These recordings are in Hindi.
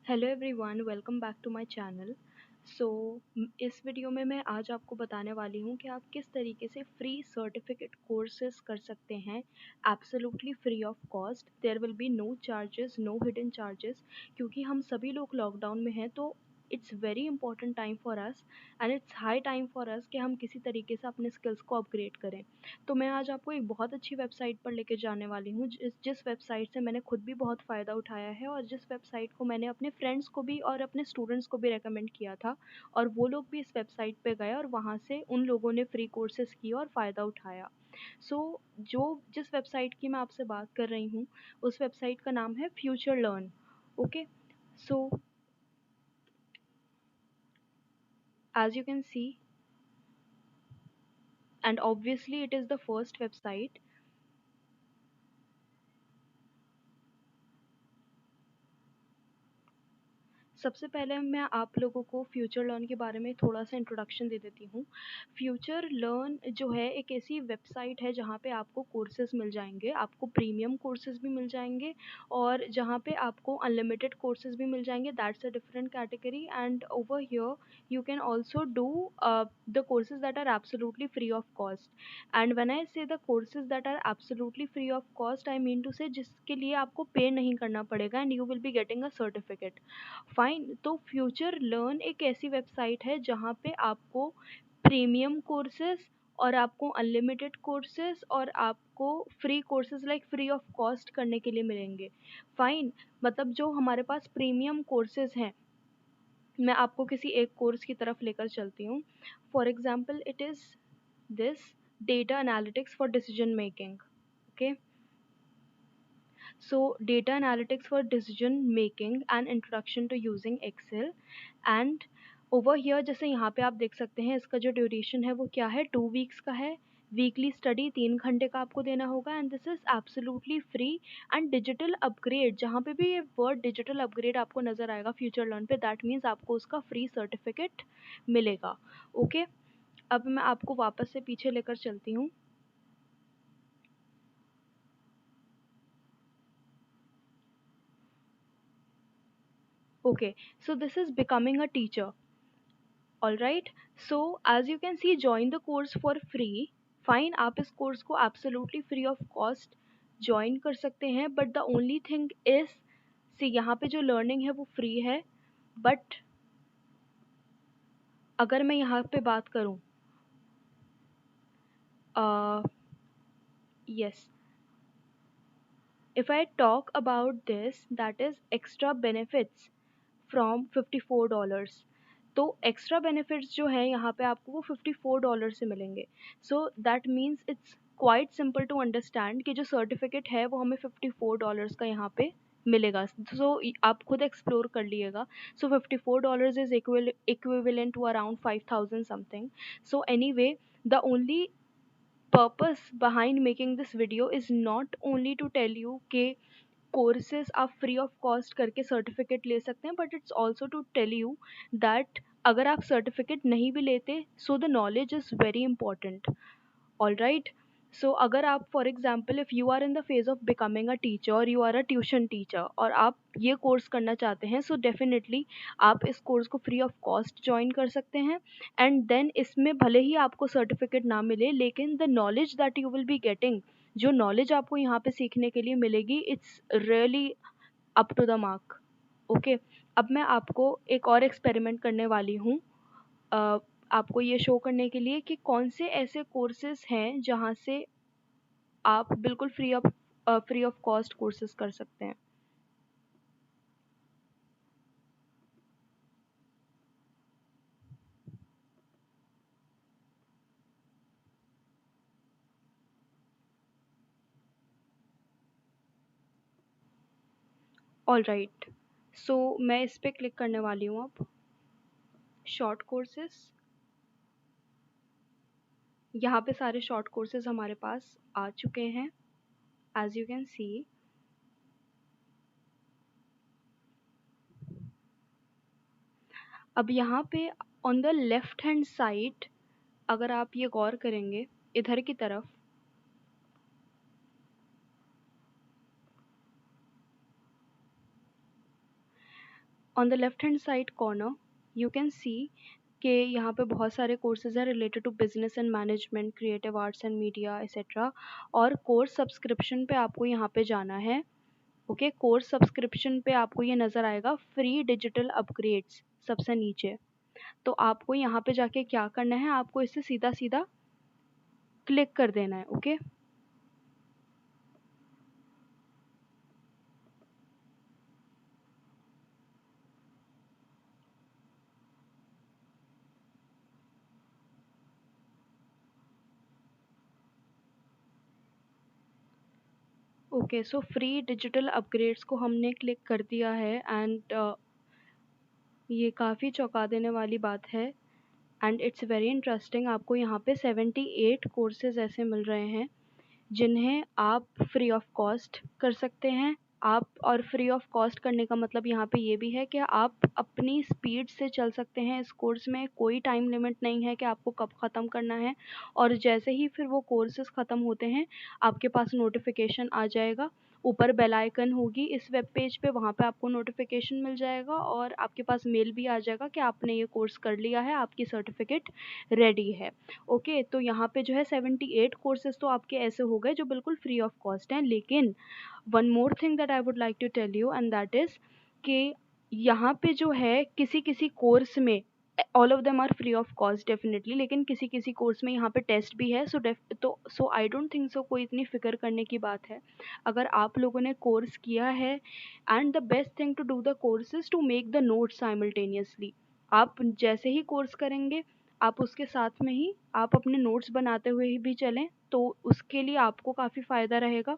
Hello everyone, welcome back to my channel. So इस वीडियो में मैं आज आपको बताने वाली हूँ कि आप किस तरीके से फ्री सर्टिफिकेट कोर्सेज कर सकते हैं absolutely free of cost. There will be no charges, no hidden charges, क्योंकि हम सभी लोग लॉकडाउन में हैं। तो it's very important time for us and it's high time for us कि हम किसी तरीके से अपने स्किल्स को अपग्रेड करें। तो मैं आज आपको एक बहुत अच्छी वेबसाइट पर लेके जाने वाली हूँ, जिस वेबसाइट से मैंने खुद भी बहुत फ़ायदा उठाया है और जिस वेबसाइट को मैंने अपने फ्रेंड्स को भी और अपने स्टूडेंट्स को भी रेकमेंड किया था, और वो लोग भी इस वेबसाइट पे गए और वहाँ से उन लोगों ने फ्री कोर्सेज किए और फ़ायदा उठाया। सो जो जिस वेबसाइट की मैं आपसे बात कर रही हूँ, उस वेबसाइट का नाम है future learn. Okay, so as you can see, and obviously it is the first website. सबसे पहले मैं आप लोगों को फ्यूचर लर्न के बारे में थोड़ा सा इंट्रोडक्शन दे देती हूँ। फ्यूचर लर्न जो है एक ऐसी वेबसाइट है जहाँ पे आपको कोर्सेज मिल जाएंगे, आपको प्रीमियम कोर्सेज भी मिल जाएंगे और जहाँ पे आपको अनलिमिटेड कोर्सेज भी मिल जाएंगे। That's a different category and over here you can also do the courses that are absolutely free of cost. And when I say the courses that are absolutely free of cost, I mean to say जिसके लिए आपको पे नहीं करना पड़ेगा and you will be getting a certificate. Fine. तो फ्यूचर लर्न एक ऐसी वेबसाइट है जहाँ पे आपको प्रीमियम कोर्सेज और आपको अनलिमिटेड कोर्सेज और आपको free courses like free of cost करने के लिए मिलेंगे। फाइन। मतलब जो हमारे पास प्रीमियम कोर्सेज हैं, मैं आपको किसी एक कोर्स की तरफ लेकर चलती हूँ। For example it is this data analytics for decision making. Okay, so data analytics for decision making and introduction to using excel and over here जैसे यहाँ पे आप देख सकते हैं, इसका जो ड्यूरेशन है वो क्या है, 2 वीक्स का है। वीकली स्टडी 3 घंटे का आपको देना होगा and this is absolutely free. And digital upgrade, जहाँ पे भी ये वर्ड डिजिटल अपग्रेड आपको नजर आएगा फ्यूचर लर्न पे, दैट मीन्स आपको उसका फ्री सर्टिफिकेट मिलेगा। ओके, अब मैं आपको वापस से पीछे लेकर चलती हूँ। Okay, so this is becoming a teacher. Alright, so as you can see, join the course for free. Fine, आप इस कोर्स को absolutely free of cost join कर सकते हैं, but the only thing is, see यहाँ पे जो लर्निंग है वो फ्री है, बट अगर मैं यहाँ पे बात करूँ, yes, if I talk about this, that is extra benefits from $54। तो एक्स्ट्रा बेनिफिट्स जो हैं यहाँ पे आपको वो $54 से मिलेंगे। So that means it's quite simple to understand कि जो सर्टिफिकेट है वो हमें $54 का यहाँ पे मिलेगा। सो आप खुद एक्सप्लोर कर लीजिएगा। So $54 is equivalent to around 5,000 something. So anyway, the only purpose behind making this video is not only to tell you कि कोर्सेज आप फ्री ऑफ कॉस्ट करके सर्टिफिकेट ले सकते हैं, but it's also to tell you that अगर आप सर्टिफिकेट नहीं भी लेते, so the knowledge is very important. All right, so अगर आप for example if you are in the phase of becoming a teacher और you are a tuition teacher और आप ये कोर्स करना चाहते हैं, सो डेफिनेटली आप इस कोर्स को फ्री ऑफ कॉस्ट ज्वाइन कर सकते हैं। एंड देन इसमें भले ही आपको सर्टिफिकेट ना मिले, लेकिन the knowledge that you will be getting, जो नॉलेज आपको यहाँ पे सीखने के लिए मिलेगी, it's really up to the mark. Okay, अब मैं आपको एक और एक्सपेरिमेंट करने वाली हूँ, आपको ये शो करने के लिए कि कौन से ऐसे कोर्सेज हैं जहाँ से आप बिल्कुल फ्री ऑफ कॉस्ट कोर्सेज कर सकते हैं। ऑल राइट, सो मैं इस पर क्लिक करने वाली हूँ अब, शॉर्ट कोर्सेज। यहाँ पे सारे शॉर्ट कोर्सेज हमारे पास आ चुके हैं, एज यू कैन सी। अब यहाँ पे on the left hand side अगर आप ये गौर करेंगे इधर की तरफ, on the left hand side corner you can see कि यहाँ पे बहुत सारे कोर्सेज हैं related to business and management, creative arts and media etcetera. और कोर्स सब्सक्रिप्शन पे आपको यहाँ पे जाना है। ओके, कोर्स सब्सक्रिप्शन पे आपको ये नज़र आएगा फ्री डिजिटल अपग्रेड्स सबसे नीचे। तो आपको यहाँ पे जाके क्या करना है, आपको इसे सीधा सीधा क्लिक कर देना है। Okay, okay so free digital upgrades को हमने क्लिक कर दिया है एंड ये काफ़ी चौंका देने वाली बात है एंड इट्स वेरी इंटरेस्टिंग। आपको यहाँ पे 78 कोर्सेज ऐसे मिल रहे हैं जिन्हें आप फ्री ऑफ कॉस्ट कर सकते हैं। आप और फ्री ऑफ कॉस्ट करने का मतलब यहाँ पे ये भी है कि आप अपनी स्पीड से चल सकते हैं। इस कोर्स में कोई टाइम लिमिट नहीं है कि आपको कब ख़त्म करना है, और जैसे ही फिर वो कोर्सेज ख़त्म होते हैं आपके पास नोटिफिकेशन आ जाएगा। ऊपर बेल आइकन होगी इस वेब पेज पे, वहाँ पे आपको नोटिफिकेशन मिल जाएगा और आपके पास मेल भी आ जाएगा कि आपने ये कोर्स कर लिया है, आपकी सर्टिफिकेट रेडी है। ओके, तो यहाँ पे जो है 78 कोर्सेज तो आपके ऐसे हो गए जो बिल्कुल फ्री ऑफ कॉस्ट हैं। लेकिन one more thing that I would like to tell you and that is कि यहाँ पे जो है किसी किसी कोर्स में all of them are free of cost definitely, लेकिन किसी किसी कोर्स में यहाँ पे टेस्ट भी है। सो आई डोंट थिंक सो कोई इतनी फ़िक्र करने की बात है अगर आप लोगों ने कोर्स किया है। And the best thing to do the course is to make the notes simultaneously. आप जैसे ही कोर्स करेंगे आप उसके साथ में ही आप अपने नोट्स बनाते हुए ही भी चलें, तो उसके लिए आपको काफ़ी फ़ायदा रहेगा।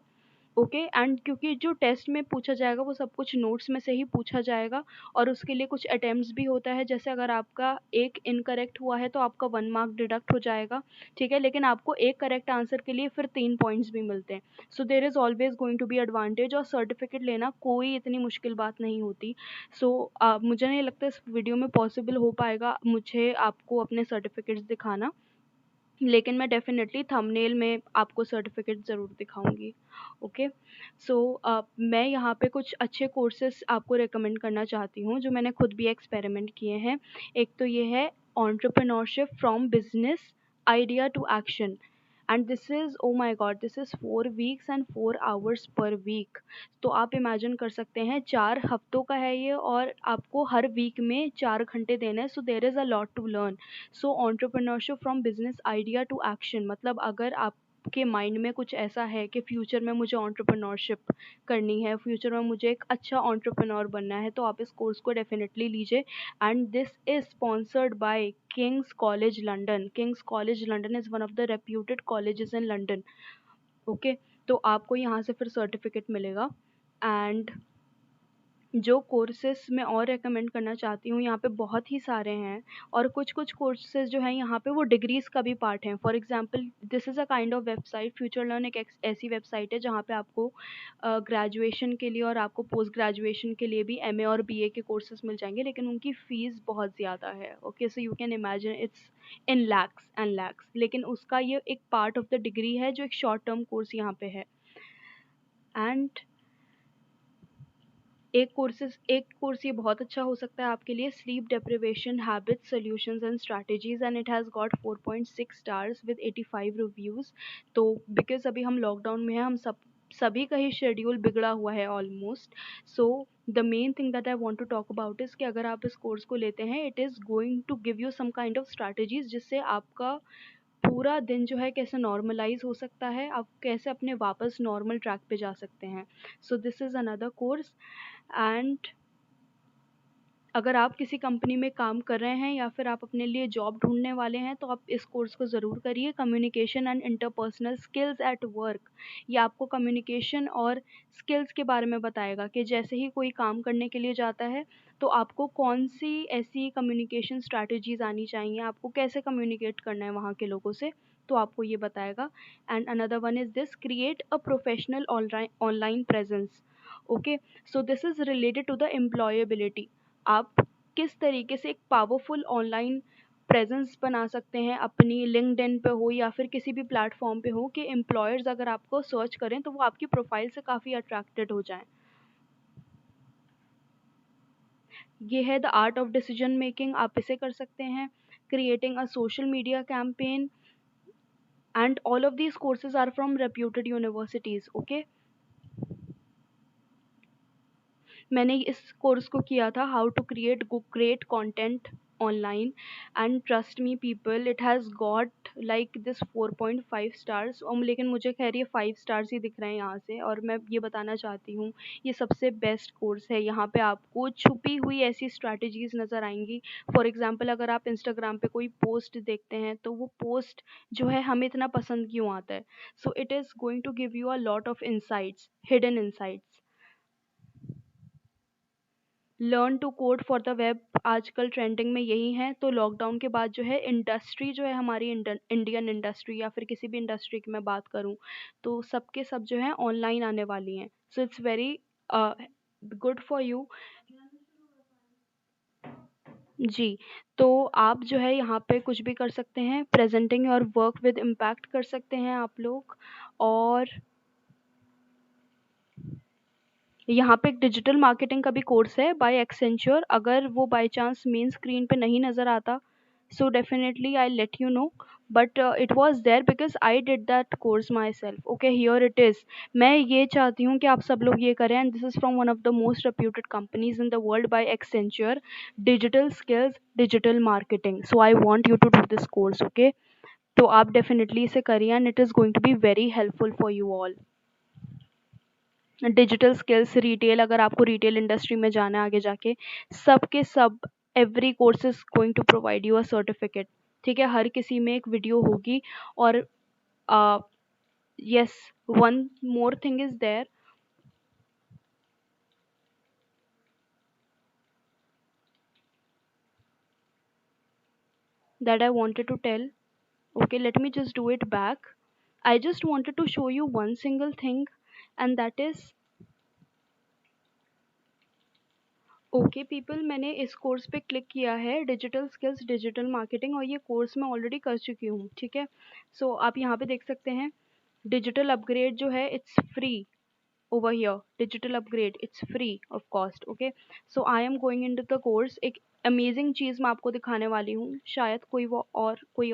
ओके, एंड क्योंकि जो टेस्ट में पूछा जाएगा वो सब कुछ नोट्स में से ही पूछा जाएगा और उसके लिए कुछ अटेम्प्ट्स भी होता है। जैसे अगर आपका एक इनकरेक्ट हुआ है तो आपका 1 मार्क डिडक्ट हो जाएगा, ठीक है, लेकिन आपको एक करेक्ट आंसर के लिए फिर 3 पॉइंट्स भी मिलते हैं। So there is always going to be advantage, और सर्टिफिकेट लेना कोई इतनी मुश्किल बात नहीं होती। सो मुझे नहीं लगता इस वीडियो में पॉसिबल हो पाएगा मुझे आपको अपने सर्टिफिकेट्स दिखाना, लेकिन मैं डेफ़िनेटली थंबनेल में आपको सर्टिफ़िकेट ज़रूर दिखाऊँगी। ओके, सो मैं यहाँ पे कुछ अच्छे कोर्सेज़ आपको रिकमेंड करना चाहती हूँ जो मैंने खुद भी एक्सपेरिमेंट किए हैं। एक तो ये है entrepreneurship from business idea to action, and this is, oh my God, this is 4 weeks and 4 hours per week. तो आप इमेजिन कर सकते हैं 4 हफ्तों का है ये और आपको हर वीक में 4 घंटे देने हैं। So there is a lot to learn. So entrepreneurship from business idea to action, मतलब अगर आपके माइंड में कुछ ऐसा है कि फ्यूचर में मुझे एंटरप्रेन्योरशिप करनी है, फ्यूचर में मुझे एक अच्छा एंटरप्रेन्योर बनना है, तो आप इस कोर्स को डेफिनेटली लीजिए। And this is sponsored by Kings college London. Kings college London is one of the reputed colleges in London. Okay, तो आपको यहाँ से फिर सर्टिफिकेट मिलेगा। एंड जो कोर्सेस मैं और रेकमेंड करना चाहती हूँ, यहाँ पे बहुत ही सारे हैं, और कुछ कुछ कोर्सेज जो हैं यहाँ पे वो डिग्रीज़ का भी पार्ट हैं। For example this is a kind of website, future learn एक ऐसी वेबसाइट है जहाँ पे आपको ग्रेजुएशन के लिए और आपको पोस्ट ग्रेजुएशन के लिए भी एमए और बीए के कोर्सेज मिल जाएंगे, लेकिन उनकी फ़ीस बहुत ज़्यादा है। Okay, so you can imagine it's in lakhs and lakhs, लेकिन उसका ये एक पार्ट ऑफ द डिग्री है जो एक शॉर्ट टर्म कोर्स यहाँ पे है। एंड एक कोर्स ये बहुत अच्छा हो सकता है आपके लिए, sleep deprivation habits solutions and strategies, and it has got 4.6 stars with 85 reviews. तो बिकॉज अभी हम लॉकडाउन में हैं, हम सभी का ही शेड्यूल बिगड़ा हुआ है almost. So the main thing that I want to talk about is कि अगर आप इस कोर्स को लेते हैं, it is going to give you some kind of strategies जिससे आपका पूरा दिन जो है कैसे नॉर्मलाइज हो सकता है, आप कैसे अपने वापस नॉर्मल ट्रैक पे जा सकते हैं। सो this is another course. And अगर आप किसी कंपनी में काम कर रहे हैं या फिर आप अपने लिए जॉब ढूंढने वाले हैं तो आप इस कोर्स को ज़रूर करिए। Communication and interpersonal skills at work, ये आपको कम्युनिकेशन और स्किल्स के बारे में बताएगा कि जैसे ही कोई काम करने के लिए जाता है तो आपको कौन सी ऐसी कम्युनिकेशन स्ट्रैटेजीज आनी चाहिए, आपको कैसे कम्युनिकेट करना है वहाँ के लोगों से, तो आपको ये बताएगा। And another one is this, create a professional online presence. Okay, so this is related to the employability. आप किस तरीके से एक पावरफुल ऑनलाइन प्रेजेंस बना सकते हैं अपनी लिंक्डइन पे हो या फिर किसी भी प्लेटफॉर्म पे हो कि एम्प्लॉयर्स अगर आपको सर्च करें तो वो आपकी प्रोफाइल से काफ़ी अट्रैक्टेड हो जाएं। ये है the art of decision making, आप इसे कर सकते हैं. Creating a social media campaign, and all of these courses are from reputed universities. Okay, मैंने इस कोर्स को किया था, how to create great content online, and trust me people, it has got like this 4.5 stars. और लेकिन मुझे खैर ये 5 स्टार्स ही दिख रहे हैं यहाँ से, और मैं ये बताना चाहती हूँ ये सबसे बेस्ट कोर्स है. यहाँ पे आपको छुपी हुई ऐसी स्ट्रैटेजीज नज़र आएंगी. फॉर एग्जाम्पल, अगर आप इंस्टाग्राम पे कोई पोस्ट देखते हैं तो वो पोस्ट जो है हमें इतना पसंद क्यों आता है. So it is going to give you a lot of insights, hidden insights. Learn to code for the web आजकल ट्रेंडिंग में यही है. तो लॉकडाउन के बाद जो है इंडस्ट्री जो है हमारी, इंडियन इंडस्ट्री या फिर किसी भी इंडस्ट्री की मैं बात करूं, तो सबके सब जो है ऑनलाइन आने वाली हैं. So it's very good for you. जी, तो आप जो है यहाँ पे कुछ भी कर सकते हैं, प्रेजेंटिंग और वर्क विद इम्पैक्ट कर सकते हैं आप लोग. और यहाँ पे एक डिजिटल मार्केटिंग का भी कोर्स है बाय एक्सेंचर. अगर वो बाय चांस मेन स्क्रीन पे नहीं नज़र आता, so definitely I let you know, but it was there because I did that course myself. Okay, here it is. मैं ये चाहती हूँ कि आप सब लोग ये करें, and this is from one of the most reputed companies in the world by Accenture. Digital skills, digital marketing. So I want you to do this course. Okay, तो आप डेफिनेटली इसे करिए, and it is going to be very helpful for you all. Digital skills, retail, अगर आपको रिटेल इंडस्ट्री में जाना है आगे जाके, सब के सब, every course is going to provide you a certificate. ठीक है, हर किसी में एक वीडियो होगी. और yes, one more thing is there that I wanted to tell. Okay, let me just do it back. I just wanted to show you one single thing, and that is, okay people, मैंने इस कोर्स पे क्लिक किया है, डिजिटल स्किल्स, डिजिटल मार्केटिंग, और ये कोर्स मैं ऑलरेडी कर चुकी हूँ. ठीक है, सो आप यहाँ पे देख सकते हैं डिजिटल अपग्रेड जो है, it's free over here. Digital upgrade, it's free of cost. Okay, so I am going into the course. एक अमेजिंग चीज़ मैं आपको दिखाने वाली हूँ, शायद कोई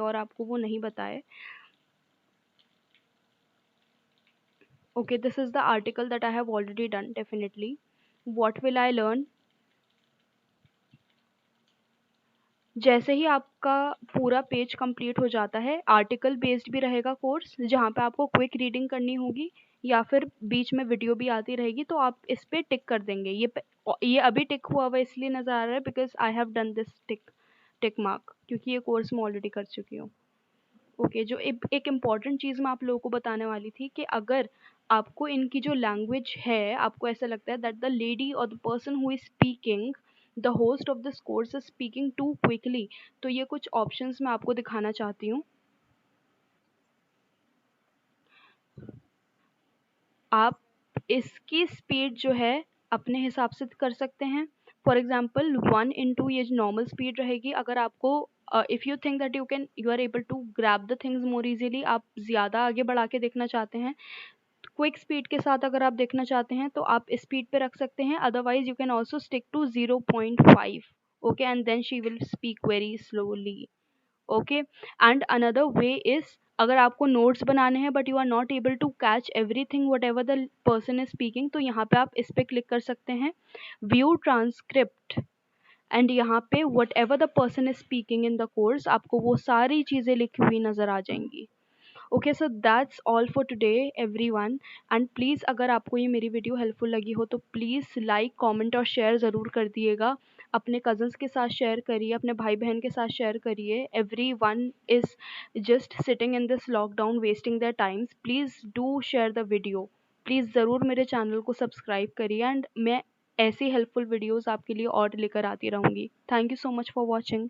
और आपको वो नहीं बताए. Okay, this is the article that I have already done. Definitely, what will I learn? जैसे ही आपका पूरा पेज कंप्लीट हो जाता है, आर्टिकल बेस्ड भी रहेगा कोर्स, जहाँ पे आपको क्विक रीडिंग करनी होगी, या फिर बीच में वीडियो भी आती रहेगी, तो आप इस पे टिक कर देंगे. ये अभी टिक हुआ हुआ इसलिए नज़र आ रहा है because I have done this tick mark, क्योंकि ये कोर्स मैं ऑलरेडी कर चुकी हूँ. ओके, जो एक इम्पॉर्टेंट चीज़ मैं आप लोगों को बताने वाली थी कि अगर आपको इनकी जो लैंग्वेज है, आपको ऐसा लगता है दैट द लेडी और the person who is speaking, the host of this course is speaking too quickly, तो ये कुछ ऑप्शंस मैं आपको दिखाना चाहती हूँ. आप इसकी स्पीड जो है अपने हिसाब से कर सकते हैं. फॉर एग्जाम्पल 1 into ये जो नॉर्मल स्पीड रहेगी, अगर आपको if you think that you are able to grab the things more easily, आप ज़्यादा आगे बढ़ा के देखना चाहते हैं, क्विक स्पीड के साथ अगर आप देखना चाहते हैं तो आप स्पीड पे रख सकते हैं. Otherwise you can also stick to 0.5. Okay, and then she will speak very slowly. Okay, and another way is, अगर आपको नोट्स बनाने हैं but you are not able to catch everything whatever the person is speaking, तो यहाँ पे आप इस पे क्लिक कर सकते हैं, व्यू ट्रांसक्रिप्ट, एंड यहाँ पे what ever the person is speaking in the course, आपको वो सारी चीज़ें लिखी हुई नज़र आ जाएंगी. Okay, so that's all for today everyone. And please, अगर आपको ये मेरी वीडियो हेल्पफुल लगी हो तो प्लीज़ लाइक, कमेंट और शेयर ज़रूर कर दिएगा. अपने कज़न्स के साथ शेयर करिए, अपने भाई बहन के साथ शेयर करिए. Every one is just sitting in this lockdown wasting their times. Please do share the video. Please ज़रूर मेरे चैनल को सब्सक्राइब करिए, एंड मैं ऐसी हेल्पफुल वीडियोज़ आपके लिए और लेकर आती रहूँगी. Thank you so much for watching.